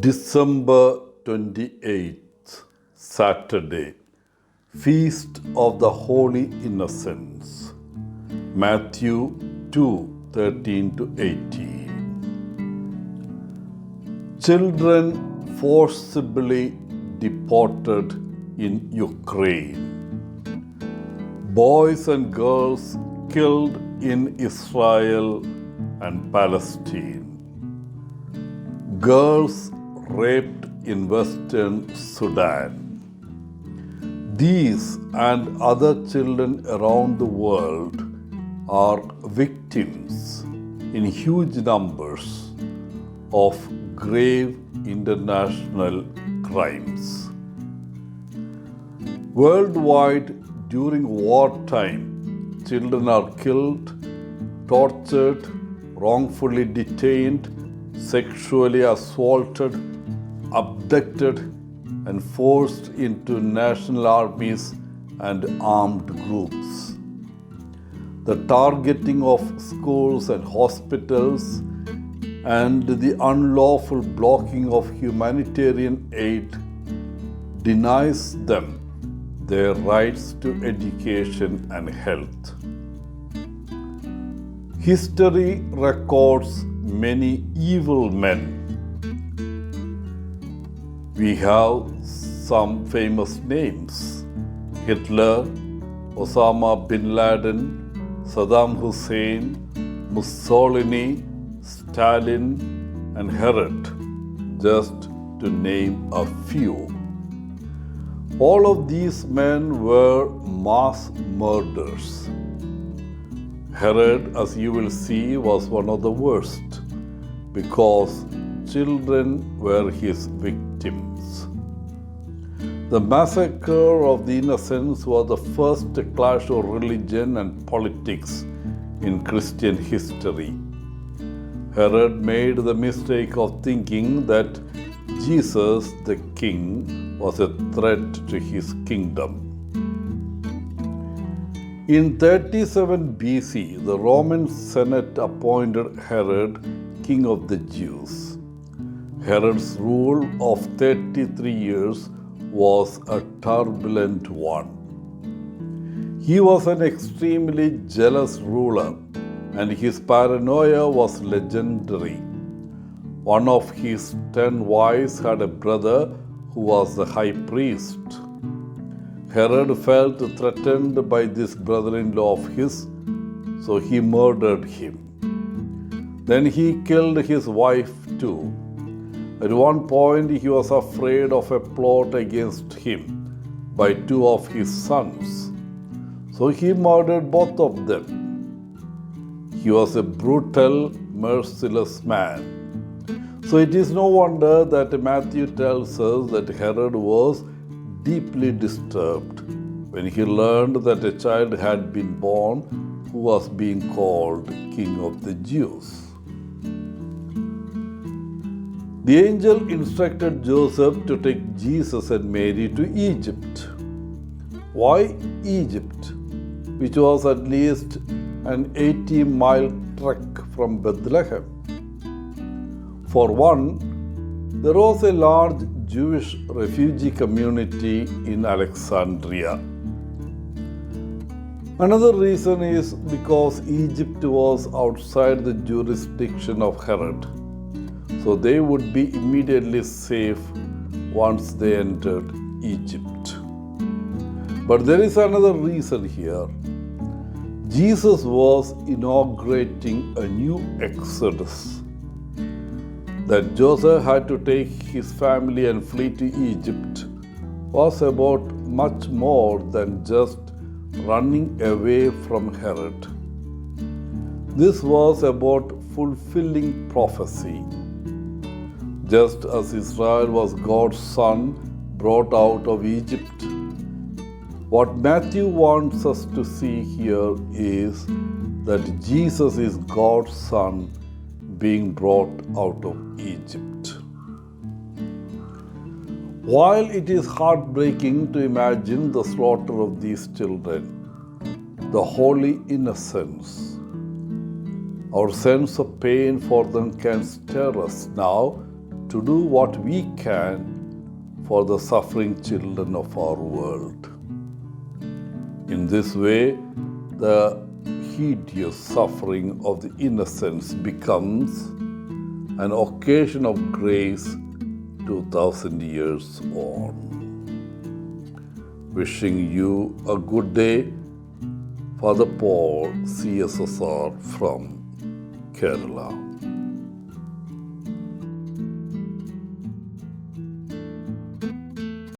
December 28th, Saturday, Feast of the Holy Innocents. Mathew 2:13-18. Children forcibly deported in Ukraine. Boys and girls killed in Israel and Palestine. Girls raped in Western Sudan. These and other children around the world are victims in huge numbers of grave international crimes. Worldwide, during wartime, children are killed, tortured, wrongfully detained, sexually assaulted, abducted, and forced into national armies and armed groups. The targeting of schools and hospitals and the unlawful blocking of humanitarian aid denies them their rights to education and health. History records many evil men. We have some famous names: Hitler, Osama bin Laden, Saddam Hussein, Mussolini, Stalin, and Herod, just to name a few. All of these men were mass murderers. Herod, as you will see, was one of the worst because children were his victims. The massacre of the innocents was the first clash of religion and politics in Christian history. Herod made the mistake of thinking that Jesus the King was a threat to his kingdom. In 37 BC, the Roman Senate appointed Herod king of the Jews. Herod's rule of 33 years was a turbulent one. He was an extremely jealous ruler, and his paranoia was legendary. One of his 10 wives had a brother who was the high priest. Herod felt threatened by this brother-in-law of his, so he murdered him. Then he killed his wife too. At one point, he was afraid of a plot against him by 2 of his sons, so he murdered both of them. He was a brutal, merciless man. So it is no wonder that Matthew tells us that Herod was deeply disturbed when he learned that a child had been born who was being called King of the Jews. The angel instructed Joseph to take Jesus and Mary to Egypt. Why Egypt, which was at least an 80-mile trek from Bethlehem? For one, there was a large Jewish refugee community in Alexandria. Another reason is because Egypt was outside the jurisdiction of Herod, so they would be immediately safe once they entered Egypt. But there is another reason here. Jesus was inaugurating a new exodus. That Joseph had to take his family and flee to Egypt was about much more than just running away from Herod. This was about fulfilling prophecy. Just as Israel was God's son brought out of Egypt, what Matthew wants us to see here is that Jesus is God's son being brought out of Egypt. While it is heartbreaking to imagine the slaughter of these children, the holy innocents, our sense of pain for them can stir us now to do what we can for the suffering children of our world. In this way, the hideous suffering of the innocents becomes an occasion of grace 2000 years on. Wishing you a good day, Father Paul, CSSR from Kerala.